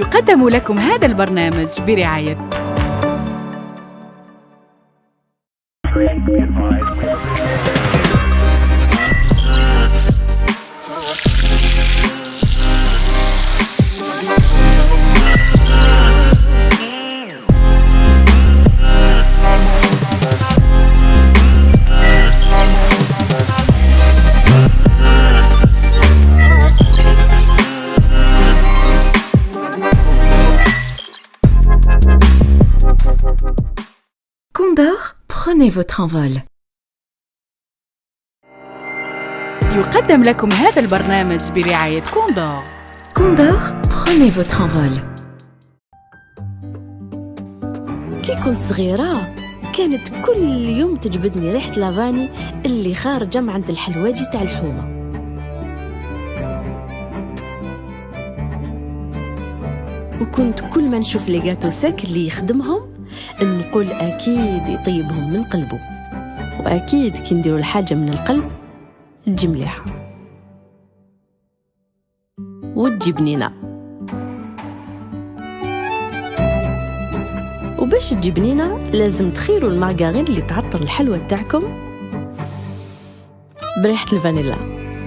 يقدم لكم هذا البرنامج برعاية Condor, prenez votre envol. يقدم لكم هذا البرنامج برعاية كوندور. Condor, prenez votre envol. كي كنت صغيرة كانت كل يوم تجبدني ريحة لافاني اللي خارجة من عند الحلواجي تاع الحومة. وكنت كل ما نشوف لي جاتو ساك اللي يخدمهم نقول أكيد يطيبهم من قلبه، وأكيد كي نديروا الحاجة من القلب تجي مليحة وتجي بنينة. وباش تجي بنينة لازم تخيروا المارغرين اللي تعطر الحلوى تاعكم بريحة الفانيلا.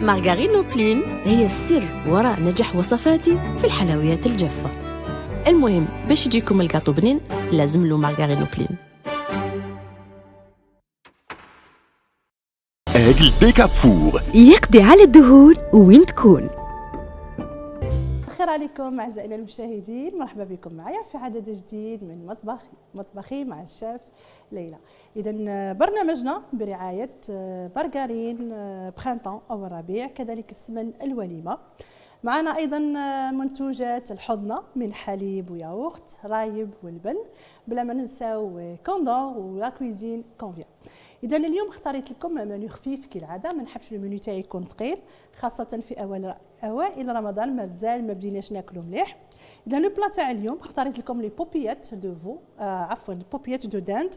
مارغرين بلين هي السر وراء نجاح وصفاتي في الحلويات الجافة. المهم باش يجيكم الكاطو بنين لازم له مارغرين بلين. Aigle Decapur. يقضي على الدهون وين تكون. خير عليكم أعزائنا المشاهدين، مرحبا بكم معايا في عدد جديد من مطبخي مع الشيف ليلى. إذا برنامجنا برعاية مارغرين برينتون أو الربيع، كذلك السمن الوليمة. معنا أيضا منتوجات الحضنة من حليب وياغورت، رايب والبن، بلا ما ننساو كوندور ولا كويزين كونفيا. إذا اليوم اختاريت لكم منيو خفيف كالعادة، ما نحبش المنيو تاعي يكون ثقيل، خاصة في أوائل رمضان مازال ما بديناش ناكلوا مليح. إذا لو بلا تاع اليوم اختاريت لكم لي بوبيات دو فو بوبيات دو داند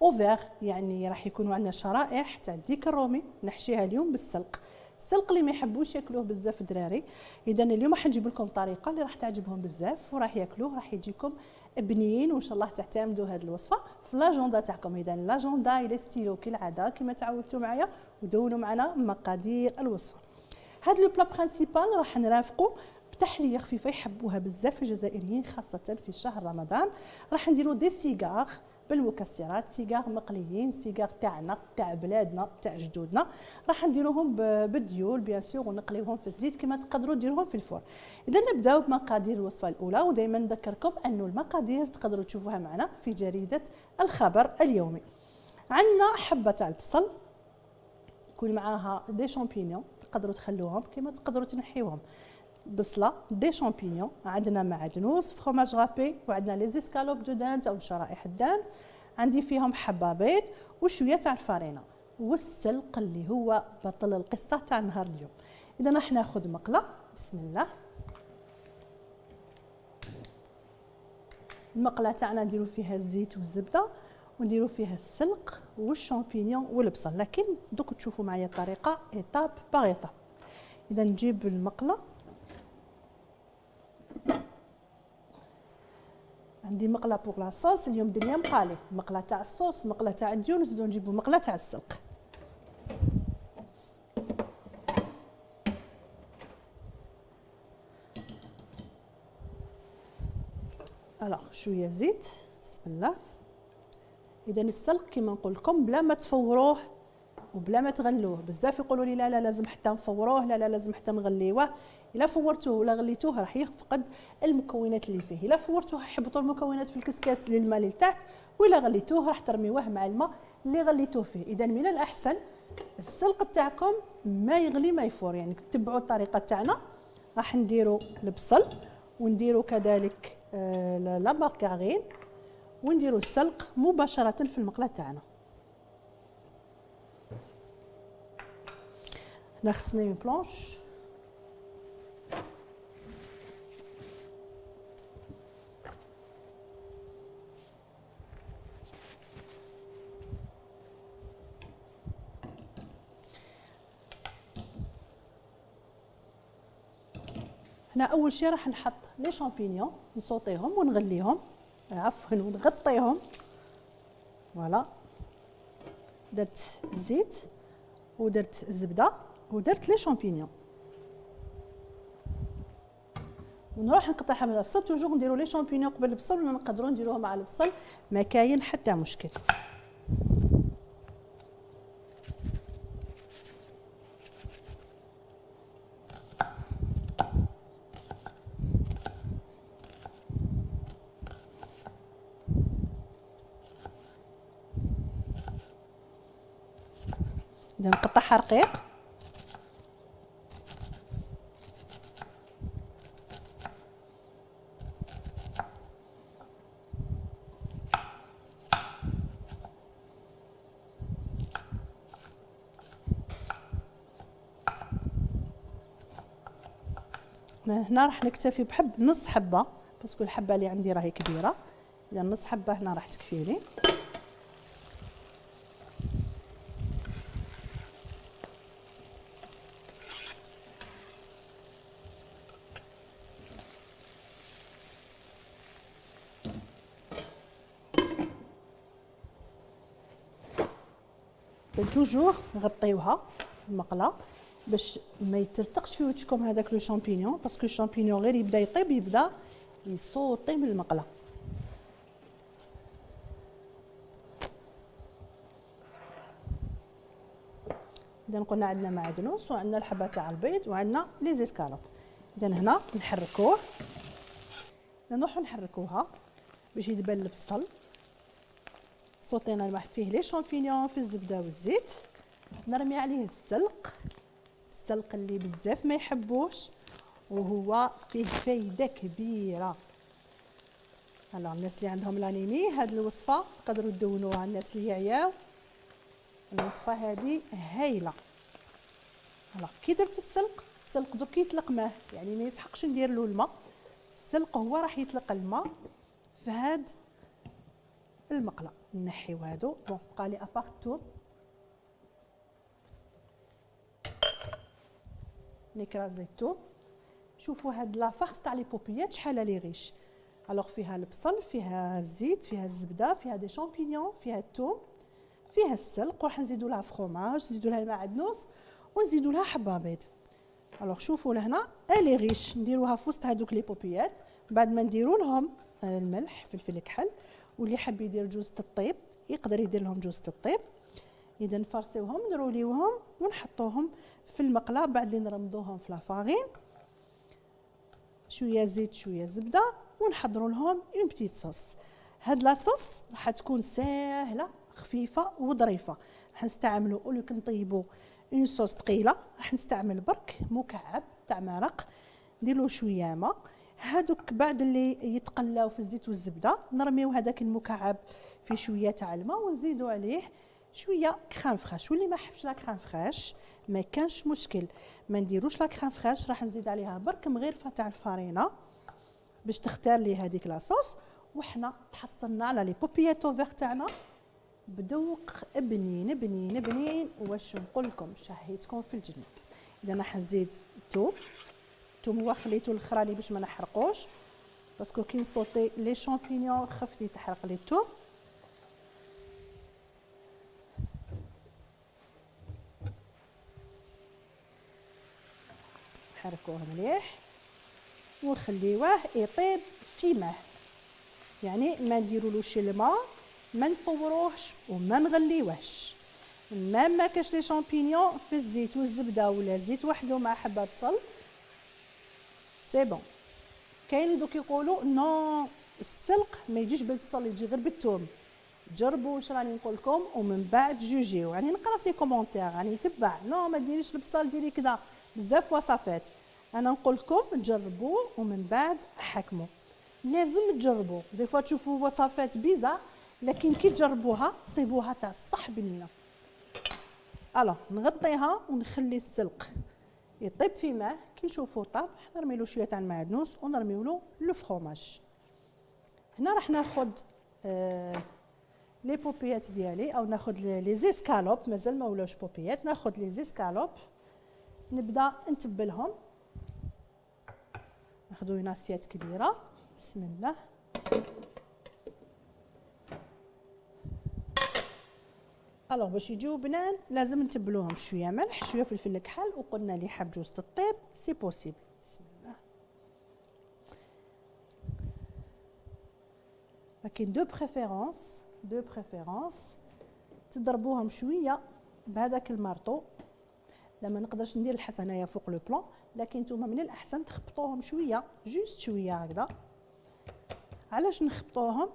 اوفير، يعني راح يكونوا عندنا شرائح تاع الديك الرومي نحشيها اليوم بالسلق. السلق اللي ما يحبوش ياكلوه بزاف الدراري، اذا اليوم راح نجيب لكم طريقه اللي راح تعجبهم بزاف وراح ياكلوه، راح يجيكم بنين وان شاء الله تعتمدوا هذه الوصفه في لاجوندا تاعكم. اذا لاجوندا الى ستيلو كالعاده كما تعودتوا معايا، ودونوا معنا مقادير الوصفه. هذا لو بلا برينسيبال راح نرافقوا بتحليه خفيفه يحبوها بزاف الجزائريين خاصه في شهر رمضان. راح نديروا دي سيجار بالمكسرات، سيجار مقليين، سيجار تاعنا تاع بلادنا تاع جدودنا، راح نديروهم بالديول بيان سور ونقليوهم في الزيت كما تقدروا ديروهم في الفرن. اذا نبداو بمقادير الوصفه الاولى، ودائما نذكركم انه المقادير تقدروا تشوفوها معنا في جريده الخبر اليومي. عندنا حبه تاع البصل، يكون معاها دي شامبينيون تقدروا تخلوهم كما تقدروا تنحيوهم، بصله، دي شامبينيون، عندنا معدنوس، فروماج غابي، وعندنا لي زيسكالوب دو داند او شرائح الداند، عندي فيهم حبه بيض وشويه تاع الفارينه والسلق اللي هو بطل القصه تاع نهار اليوم. اذا راح ناخذ مقله، بسم الله. المقله تاعنا نديروا فيها الزيت والزبده ونديروا فيها السلق والشامبينيون والبصل، لكن دوك تشوفوا معايا الطريقه ايتاب باغ ايتاب. اذا نجيب المقله، عندي مقله بوغ لا صوص، اليوم درنا مقالي، مقله تاع الصوص، مقله تاع الديون، نزيدو نجيبو مقله تاع السلق. الوغ شويه زيت، بسم الله. اذا السلق كما نقول لكم بلا ما تفوروه وبلا ما تغلوه، بزاف يقولوا لي لا لازم حتى نفوروه، لا لازم حتى نغليوه. الا فورتوه ولا غليتوه راح يفقد المكونات اللي فيه، الا فورتوه يحبطوا المكونات في الكسكاس للماء اللي تحت، ولا غليتوه راح ترميوه مع الماء اللي غليتوه فيه. اذا من الاحسن السلق تاعكم ما يغلي ما يفور، يعني تتبعوا الطريقه تاعنا. راح نديروا البصل ونديروا كذلك لا مارغرين ونديروا السلق مباشره في المقله تاعنا. هنا خصني اون بلونش، حنا اول شيء راح نحط لي شامبينيون نصوطيهم ونغليهم، عفوا ونغطيهم. فوالا درت الزيت ودرت الزبده ودرت لي شامبينيون، ونروح نقطعها من البصل. توجور نديرو لي شامبينيون قبل البصل، ولا نقدروا نديروها مع البصل، ما كاين حتى مشكل. إذا نقطعها رقيق. هنا راح نكتفي بحب نص حبه، باسكو الحبه اللي عندي راهي كبيره، اذا نص حبه هنا راح تكفيني. توجور نغطيوها المقله باش ما يترتقش في وجهكم هذاك لو شامبينيون، باسكو الشامبينيون غير يبدا يطيب يبدا يصوطي من المقله. اذا قلنا عندنا معدنوس وعندنا الحبه تاع البيض وعندنا لي زيسكالوب. اذا هنا نحركوه، نروحو نحركوها باش يدبل البصل. صوتينا فيه لي شامبينيون في الزبده والزيت، نرمي عليه السلق اللي بزاف ما يحبوش وهو فيه فايده كبيره. هلا الناس اللي عندهم لانيمي هذه الوصفه تقدروا تدونوها، الناس اللي يعياو الوصفه هذه هايله. هلا كي درت السلق درك يطلق ماء، يعني ما يسحقش ندير له الماء، السلق هو راح يطلق الماء في هاد المقله. نحيو هادو. بون بقى لي ابار الثوم، نكرازي الثوم. شوفوا هاد لافارس تاع لي بوبيات شحال لي ريش. الوغ فيها البصل، فيها الزيت، فيها الزبده، فيها دي شامبينيون، فيها الثوم، فيها السلق، وراح نزيدو لها فروماج، نزيدو لها المعدنوس، ونزيدو لها حبه بيض. الوغ شوفوا لهنا الي ريش، نديروها في وسط هذوك لي بوبيات. بعد ما نديرو لهم الملح فلفل الكحل، واللي حاب يدير جوزة الطيب يقدر يدير لهم جوزة الطيب. اذا نفرسيوهم نروليوهم ونحطوهم في المقله بعد اللي نرمضوهم في لافارين، شويه زيت شويه زبده، ونحضروا لهم اون بتيت صوص. هاد لاصوص راح تكون ساهله خفيفه وظريفه. راح نستعملوا اولو كنطيبوا اون صوص ثقيله، راح نستعمل برك مكعب تاع مرق، نديروا شويه ماء. هادوك بعد اللي يتقلاو في الزيت والزبده نرميو هذاك المكعب في شويه تاع الماء، ونزيدوا عليه شويه كريم فريش. واللي ما حبش لا كريم فريش ما كانش مشكل، ما نديروش لا كريم فريش، راح نزيد عليها برك مغرفه تاع الفارينه باش تختار لي هذيك لاصوص. وحنا تحصلنا على لي بوبيات اوفير تاعنا بدوق بنين بنين بنين، واش نقول لكم شهيتكم في الجنه. اذا راح نزيد الثوم هو خليته الاخراني باش ما نحرقوش، باسكو كي نصوتي لي شامبينيون خفتي تحرق لي الثوم. نحركوه مليح ونخليوه يطيب في ماء، يعني ما نديرولوش الماء، ما نفوروهش وما نغليوهش. ما كاش لي شامبينيون في الزيت والزبده ولا زيت وحده مع حبه بصل سي بون. كاين دوك يقولوا نو السلق ما يجيش بالبصل يجي غير بالثوم. جربوا واش راني نقول لكم ومن بعد جوجيو. يعني نقرا في لي كومونتير راني نتبع نو ما ديريش البصل ديري كذا، بزاف وصفات. انا نقول لكم جربوا ومن بعد حكموا. لازم تجربوا، دي فوا تشوفوا وصفات بيزا لكن كي تجربوها صيبوها تاع الصح بنينه. الو نغطيها ونخلي السلق يطيب في ماء. كي نشوفوا طاب نرمي له شويه تاع المعدنوس ونرمي له لو فروماج. هنا راح ناخذ لي بوبيات ديالي او ناخذ لي زيسكالوب، مازال ما ولاوش بوبيات. ناخذ لي زيسكالوب نبدا نتبلهم. ناخذ هنا سيات كبيره. بسم الله. الوغ باش يجيو بنان لازم نتبلوهم شويه ملح شويه فلفل كحل، وقلنا اللي حاب جوز الطيب سي بوسيبل. بسم الله. لكن دو بريفيرونس تضربوهم شويه بهذاك المارطو. لما نقدرش ندير الحس هنايا فوق لو بلون، لكن نتوما من الاحسن تخبطوهم شويه، جوست شويه هكذا. علاش نخبطوهم؟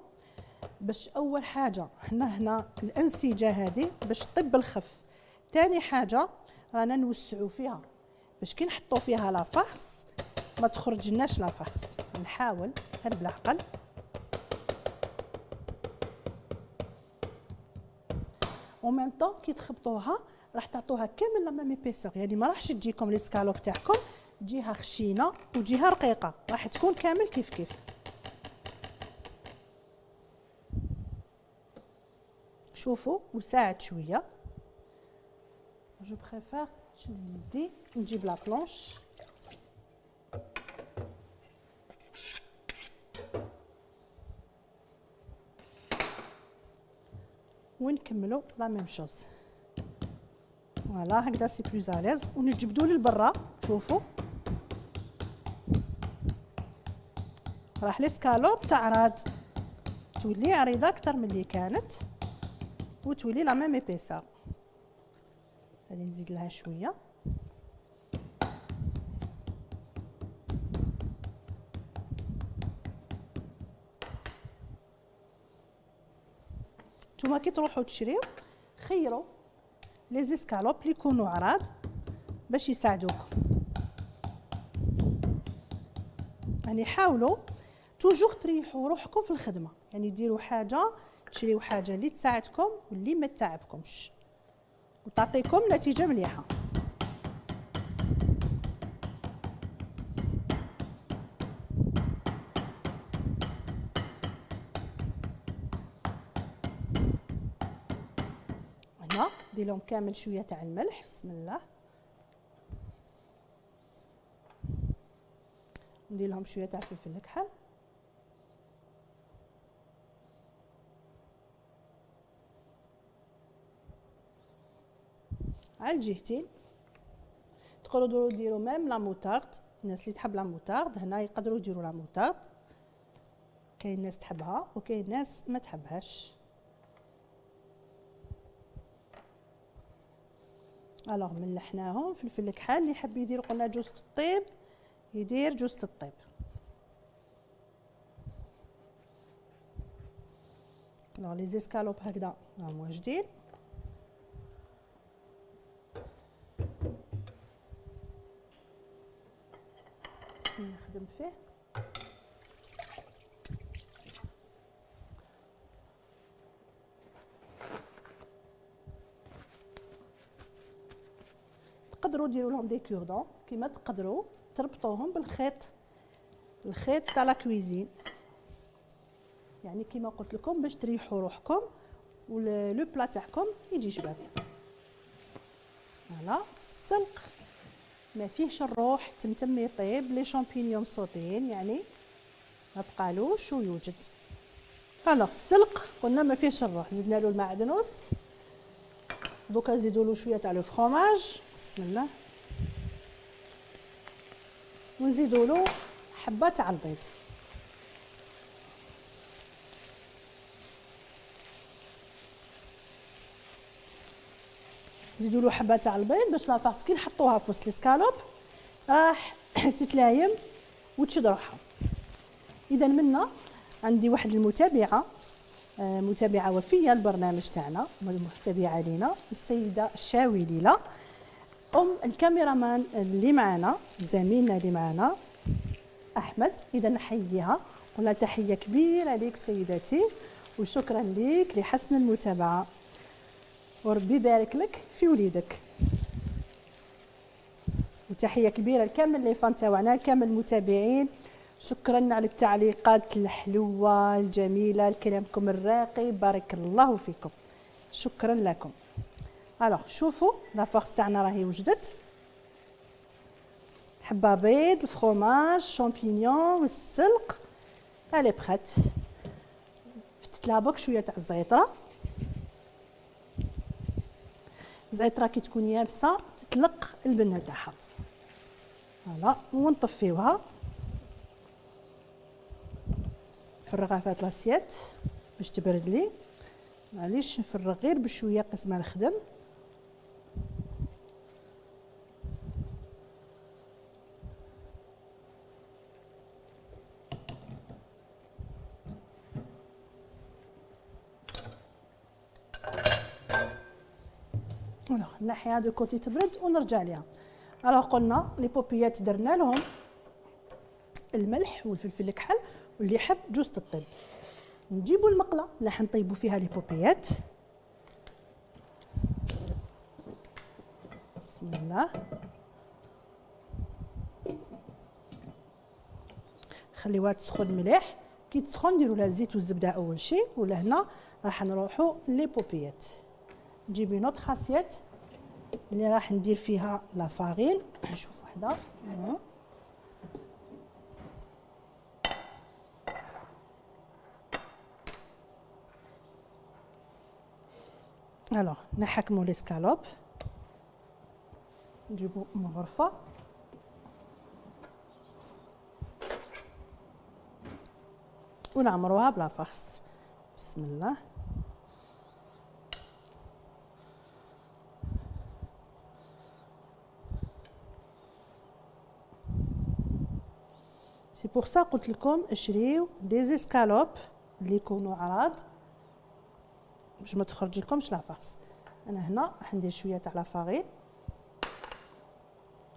باش اول حاجه هنا الانسجه هذه باش طيب الخف. ثاني حاجه رانا نوسعوا فيها باش كي نحطوا فيها لافاخس ما تخرجناش لافاخس. نحاول غير بالعقل. وميم طون كي تخبطوها راح تعطوها كامل لا ميم ايبيسور، يعني ما راحش تجيكم لي سكالوب تاعكم جهه خشينه وجهه رقيقه، راح تكون كامل كيف كيف. شوفوا وساعد شويه. جو بريفير نشد يدي نجيب لا بلونش. ونكملوا لا ميم شوز. فوالا هكذا سي بلوز اليز. ونجبدوا للبرا. شوفوا راح لي سكالوب تعرض تولي عريضه اكثر من اللي كانت وتولي لا ميم ايبيسور. هذه نزيد لها شويه. نتوما كي تروحوا تشريو خيروا لي زيسكالوب اللي يكونوا عراض باش يساعدوكم. يعني حاولوا توجور تريحوا روحكم في الخدمه، يعني ديروا حاجه تشريو حاجه اللي تساعدكم واللي ما تعبكمش وتعطيكم نتيجه مليحه. هنا ندير لهم كامل شويه تاع الملح. بسم الله. ندير لهم شويه تاع الفلفل الكحل. على الجهتين. تقدروا ديروا ميم لا موتارد، الناس اللي تحب لا موتارد هنا يقدروا يديروا لا موتارد. كاين ناس تحبها وكاين ناس ما تحبهاش. الوغ ملحناهم. فلفل الكحل اللي يحب يدير قلنا جوز الطيب يدير جوز الطيب. الوغ لي زيسكالوب هكذا راهم واجدين. نخدم فيه. تقدروا ديروا لهم دي كوردون كيما تقدروا تربطوهم بالخيط تاع لا كويزين، يعني كيما قلت لكم باش تريحوا روحكم ولو بلا تاعكم يجي شباب. فوالا السلق ما فيهش الروح، تمتم يطيب لي شامبينيون صوتين يعني ما بقالوش ويوجد. الوغ السلق قلنا ما فيهش الروح، زدنا له المعدنوس. دوكا نزيدوا له شويه تاع لو فرomاج. بسم الله. ونزيدوا له حبه تاع البيض. نزيدوا له حبه تاع البيض باش لافاس كي نحطوها في وسط السكالوب راح تتلايم وتشد روحها. اذا منا عندي واحد المتابعه متابعه وفيه البرنامج تاعنا، متابعه لينا السيده الشاوي ليلى الكاميرامان اللي معنا، زميلنا اللي معنا احمد. اذا نحييها قلنا تحيه كبيره ليك سيدتي وشكرا ليك لحسن المتابعه وربي يبارك لك في وليدك. وتحيه كبيره لكامل لي فان تاعنا كامل المتابعين. شكرا على التعليقات الحلوه الجميله كلامكم الراقي، بارك الله فيكم، شكرا لكم. الوغ شوفوا لا فورس تاعنا راهي وجدت. حبه بيض، الفرomage، الشامبينيون والسلق. الي بخات. فتت لها برك شويه تاع الزيتره. الزيتره كي تكون يابسه تطلق البنه تاعها. فوالا ونطفيوها. نفرغها في هاد لاسيت باش تبرد لي. معليش نفرغ غير بشويه قسم ما نخدم. نحيها دو كوتي تبرد ونرجع ليها. قلنا لي بوبيات درنا لهم الملح والفلفل الكحل واللي يحب جوز الطيب. نجيبوا المقله اللي حنطيبوا فيها لي بوبيات. بسم الله. خليوها تسخن مليح. كي تسخن نديروا لها الزيت والزبده اول شيء، ولا هنا راح نروحوا لي بوبيات. نجيب نوت خاسيت اللي راح ندير فيها لا فارين. نشوف وحده. الوغ نحكموا لي سكالوب. نجيبوا مغرفه ونعمروها بلا فرص. بسم الله. سي بور سا قلت لكم اشريو دي زيسكالوب اللي يكونوا عراض باش ما تخرج لكمش لا فرص. انا هنا راح ندير شويه تاع لا فارين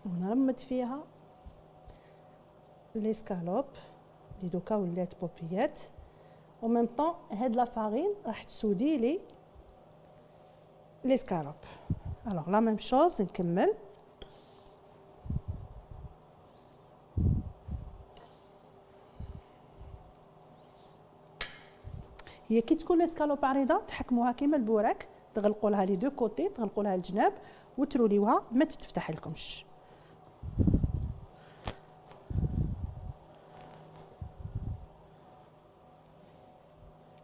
ونرمد فيها لي سكالوب اللي دوكا ولات بوبيات. او ميم طون هاد لا فارين راح تسودي لي لي سكالوب. الوغ لا ميم شوز نكمل. هي كي تكون الاسكالوب عريضه تحكموها كيما البوراك، تغلقوا لها لي دو كوتي، تغلقوا لها الجناب وتروليوها ما تتفتح لكمش.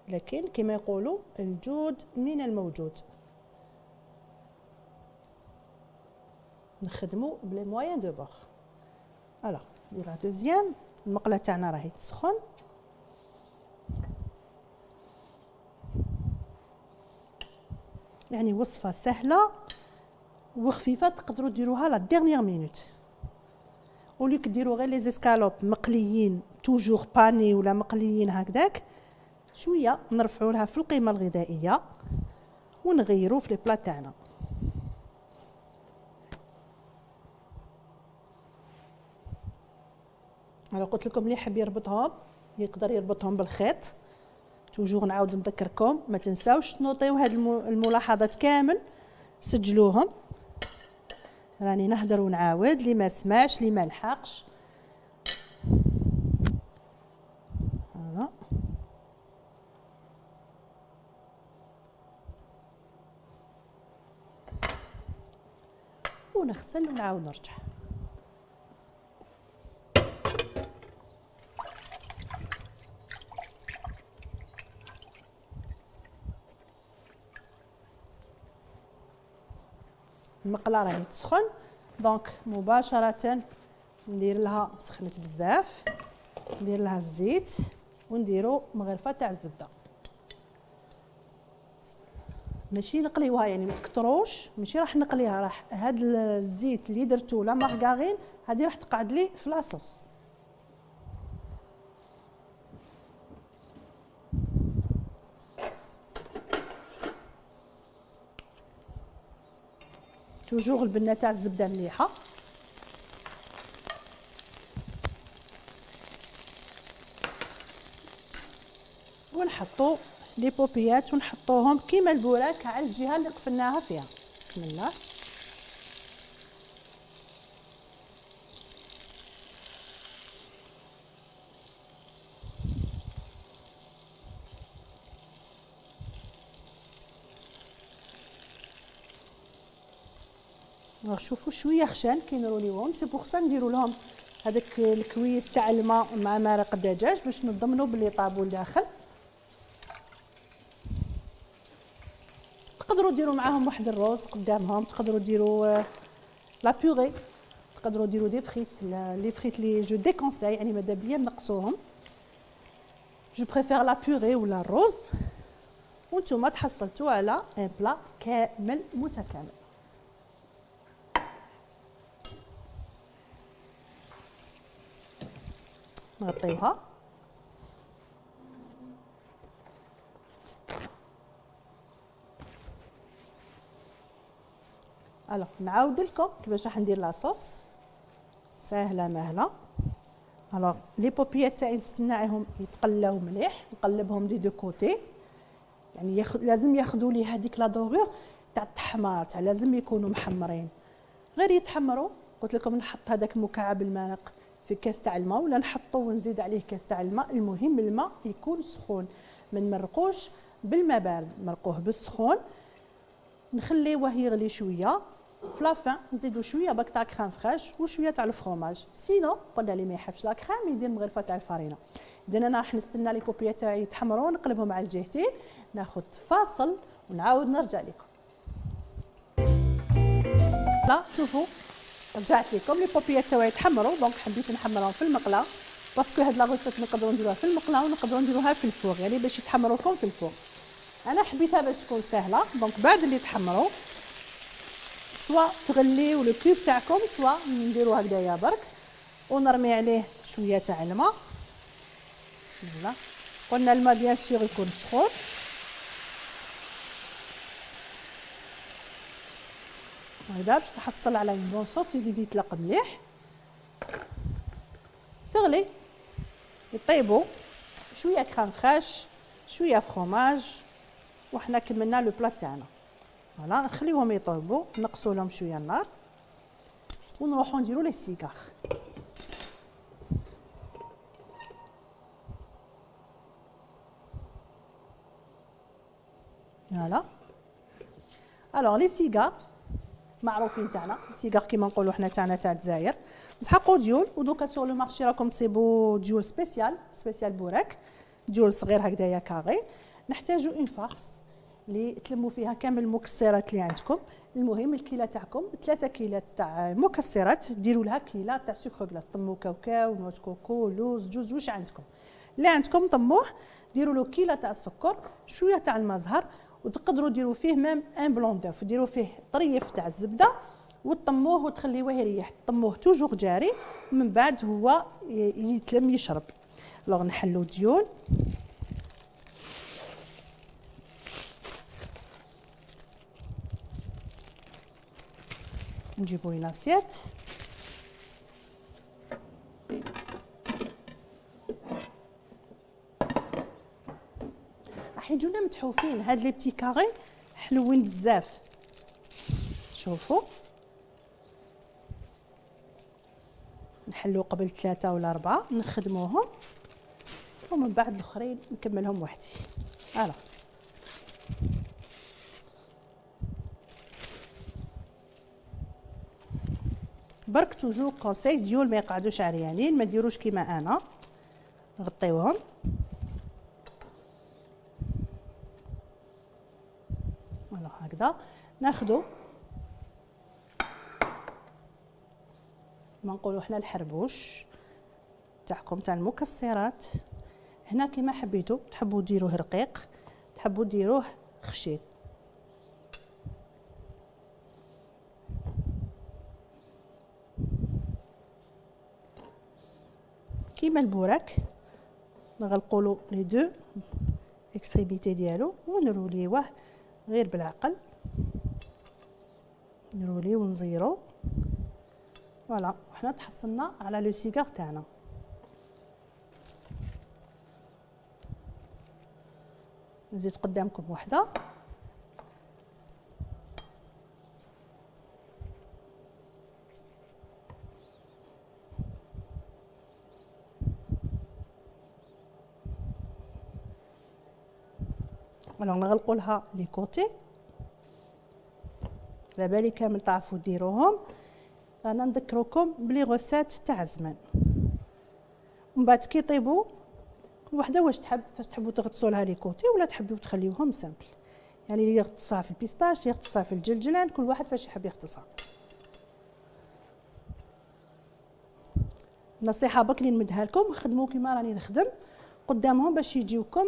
لكن كما يقولوا الجود من الموجود. نخدموا بلي موين دو بور. فوالا ندير لا دوزيام. المقله تاعنا راهي تسخن. يعني وصفه سهله وخفيفه تقدروا ديروها لا ديرنيير مينوت. ولي كديروا غير لي زيسكالوب مقليين توجور باني ولا مقليين هكذاك، شويه نرفعوا لها في القيمه الغذائيه ونغيروا في لي بلا تاعنا. انا قلت لكم اللي يحب يربطهم يقدر يربطهم بالخيط. توجور نعاود نذكركم ما تنساوش تنوطيو هاد الملاحظات كامل، سجلوهم. راني نهضر ونعاود لي ما سمعش لي ما لحقش. هذا ونغسل ونعاود نرجع. المقله راهي تسخن، دونك مباشره ندير لها، سخنت بزاف، ندير لها الزيت ونديرو مغرفه تاع الزبده. ماشي نقليوها يعني ما تكتروش، ماشي راح نقليها، راح هاد الزيت اللي درتو لا مارغارين هذه راح تقعد لي في لاصوص. توجور البنه تاع الزبده مليحه. ونحطوا لي بوبيات ونحطوهم كيما البوراك على الجهه اللي قفلناها فيها. بسم الله. شوفوا شويه خشان كينرو ليهم، سي بوغ سا نديروا لهم هذاك الكويس تاع الماء مع مرق الدجاج باش نضمنوا بلي طابوا لداخل. تقدروا ديروا معاهم واحد الروز قدامهم، تقدروا ديروا لا بيغي، تقدروا ديروا دي فريت، لي فريت لي جو ديكونساي يعني ماذا بيا نقصوهم. جو بريفير لا بيغي ولا الروز. وانتم تحصلتوا على ان بلا كامل متكامل. نغطيوها. الوغ نعاود لكم كيفاش راح ندير لاصوص، ساهله ماهله. الوغ لي بوبيات تاعي نستناهم يتقلاو مليح، نقلبهم دي دو كوتي، يعني لازم ياخذوا لي هذيك لا دوغور تاع التحمار، تاع لازم يكونوا محمرين. غير يتحمروا قلت لكم نحط هذاك مكعب المرق في كاس تاع الماء، ولا نحطه ونزيد عليه كاس تاع الماء. المهم الماء يكون سخون، ما نمرقوش بالماء بارد، مرقوه بالسخون. نخليوه يغلي شويه، في لافان نزيدو شويه باك تاع كريم فريش وشويه تاع الفرomاج. سينو قلنا اللي ما يحبش لا كريم يدير مغرفه تاع الفرينه. اذا انا راح نستنى لي بوبيات تاعي يتحمروا نقلبهم على الجهتين، ناخذ فاصل ونعاود نرجع لكم. لا شوفوا رجعت لكم لي بوبيات تاعي يتحمروا، دونك حبيت نحمرهم في المقله باسكو هاد لا غوسيت نقدروا نديروها في المقله ونقدروا نديروها في الفور، يعني باش يتحمروا لكم في الفور. انا حبيتها باش تكون سهله، دونك بعد اللي يتحمروا سواء تغليو لو كيوب تاعكم سواء نديرو هكذايا برك ونرمي عليه شويه تاع الماء. بسم الله. قلنا الماء بيان سور يكون سخون. هكذا باش تحصل على بون صوص يزيد يطلق مليح. تغلي يطيبوا شويه كريم فريش شويه فرomاج وحنا كملنا لو بلا تاعنا. فوالا نخليوهم يطيبوا، نقصوا لهم شويه النار ونروحوا نديروا لي سيغار. فوالا الوغ لي سيغار معروفين تاعنا، سيغار كيما نقولوا حنا تاعنا تاع الجزائر. نسحقوا ديول، ودوكا سور لو مارشي راكم تصيبوا ديول سبيسيال بوراك، ديول صغير هكذايا كاري. نحتاجوا اون فارس اللي تلموا فيها كامل المكسرات اللي عندكم. المهم الكيله تاعكم 3 كيلات تاع مكسرات، ديروا لها كيله تاع سكر كلاص، طموا كاوكاو نوت كوكو لوز جوز واش عندكم اللي عندكم طموه. ديروا له كيله تاع السكر شويه تاع الماء زهر، وتقدروا ديروا فيه ميم ان بلون دوف، ديروا فيه طريف تاع الزبده وتطموه وتخليوه يريح. طموه توجور جاري، من بعد هو يتلم يشرب. لوغ نحلو ديون، نجيبو لاسيات. راح يجونا متحوفين هاد لي بتي كاري حلوين بزاف. شوفوا نحلو قبل 3 ولا 4 نخدموهم، ومن بعد الاخرين نكملهم وحدي. فوالا برك توجو كونساي ديول ما يقعدوش عريانين، ما ديروش كيما انا. نغطيوهم فوالا هكذا. ناخذوا ما نقولوا حنا الحربوش تاعكم تاع المكسرات. هنا كيما حبيتوا، تحبوا ديروه رقيق تحبوا ديروه خشين. كيما البوراك نغلقوا لي دو اكستريميتي ديالو ونروليوه غير بالعقل، نروليه ونزيرو. فوالا وحنا تحصلنا على لو سيغار تاعنا. نزيد قدامكم وحده. فوالا نغلقوا لها لي كوتي على بالي كامل تعرفوا ديروهم. رانا نذكركم بلي غوسات تاع زمان، ومن بعد كي يطيبوا كل وحده واش تحب، فاش تحبوا تغطسوا لها لي كوتي ولا تحبوا تخليوهم سامبل، يعني اللي يغطسها في البيستاش يغطسها في الجلجلان، كل واحد فاش يحب يغطسها. نصيحه برك اللي نمدها لكم، خدموا كيما راني نخدم قدامهم باش يجيوكم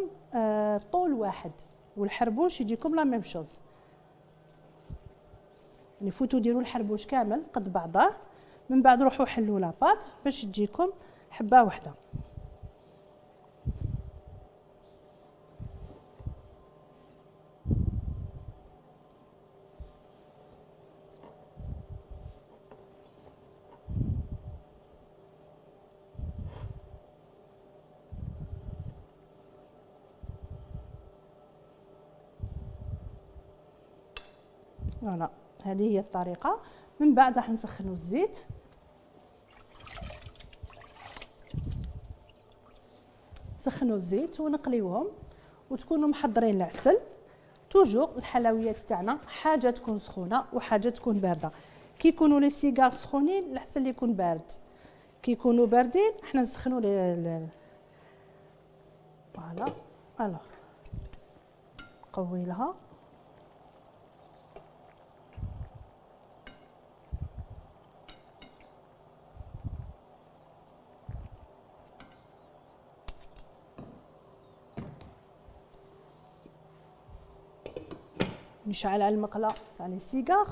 طول واحد، والحربوش يجيكم لا ميم شوز، يعني فوتوا ديروا الحربوش كامل قد بعضه، من بعد روحوا حلوا لاباط باش تجيكم حبه واحده. فوالا هذه هي الطريقه. من بعد راح نسخنوا الزيت، سخنوا الزيت ونقليوهم، وتكونوا محضرين العسل. توجور الحلويات تاعنا حاجه تكون سخونه وحاجه تكون بارده. كي يكونوا لي سيجار سخونين العسل اللي يكون بارد، كي يكونوا باردين احنا نسخنوا فوالا. الوغ قوي لها نشعل على المقله تاع لي سيجار.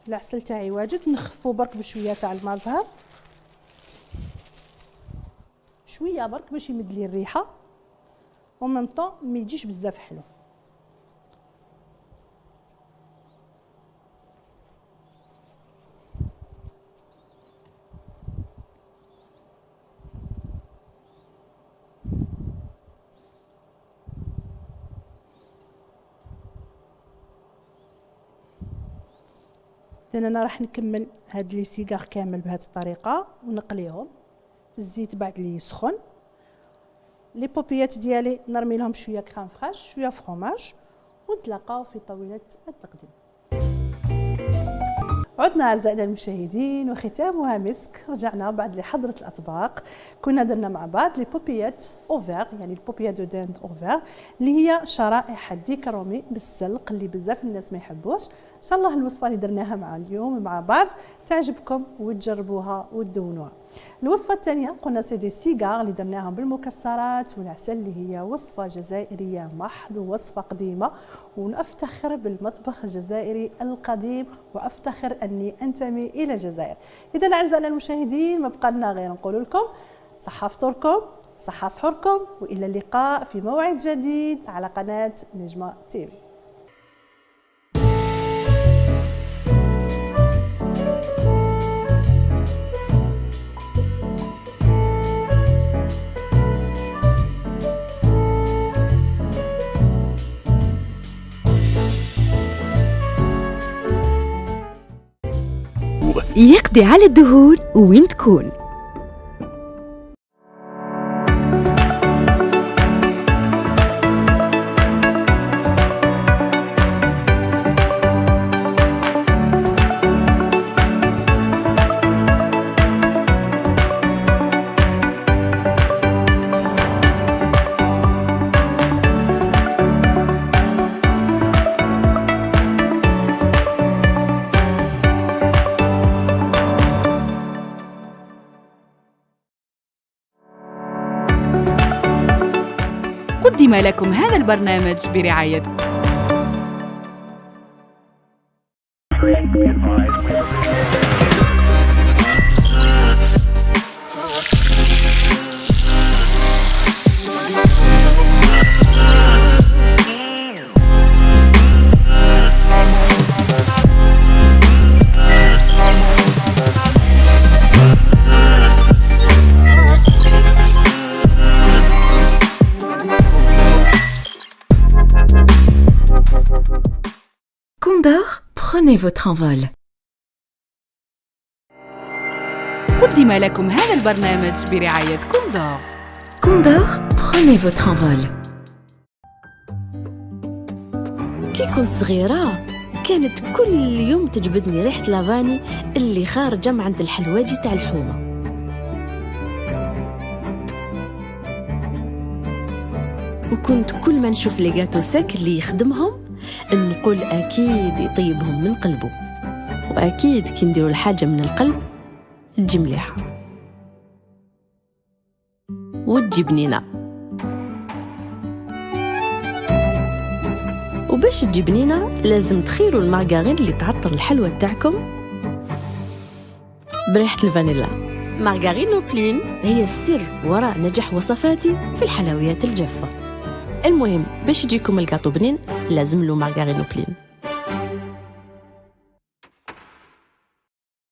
العسل تاعي واجد، نخفو برك بشويه تاع الماء زهر، شويه برك باش يمد لي الريحه وميم طون ما يجيش بزاف حلو. انا راح نكمل هاد لي سيجار كامل بهذه الطريقه ونقليهم في الزيت بعد اللي يسخن. لي بوبيات ديالي نرمي لهم شويه كريم فريش شويه فرomage، ونتلاقاو في طاوله التقديم. عدنا اعزائنا المشاهدين وختامها مسك. رجعنا بعد لحضره الاطباق. كنا درنا مع بعض لي بوبيات اوفر، يعني البوبيات دو داند اوفر اللي هي شرائح الديك الرومي بالسلق اللي بزاف الناس ما يحبوش. ان شاء الله الوصفه اللي درناها مع اليوم مع بعض تعجبكم وتجربوها وتدونوها. الوصفه الثانيه قلنا سي دي سيجار اللي درناهم بالمكسرات والعسل، اللي هي وصفه جزائريه محض ووصفه قديمه، ونفتخر بالمطبخ الجزائري القديم وافتخر اني انتمي الى الجزائر. اذا اعزائنا المشاهدين ما بقى لنا غير نقول لكم صحه فطوركم صحه سحوركم، والى اللقاء في موعد جديد على قناه نجمه تيفي. يقضي على الدهون وين تكون. قدم لكم هذا البرنامج برعاية Condor, prenez votre envol. قدم لكم هذا البرنامج برعاية كوندور. Condor, prenez votre envol. كي كنت صغيرة كانت كل يوم تجبدني ريحة لافاني اللي خارجة من عند الحلواجي تاع الحومة. وكنت كل ما نشوف لي جاتو ساك اللي يخدمهم نقول أكيد يطيبهم من قلبه، وأكيد كي نديروا الحاجة من القلب تجي مليحة وتجي بنينة. وباش تجي بنينة لازم تخيروا المارغرين اللي تعطر الحلوى تاعكم بريحة الفانيلا. مارغرين نوبلين هي السر وراء نجاح وصفاتي في الحلويات الجافة. المهم باش يجيكم الكاطو بنين لازم له مارغرين نوبلين.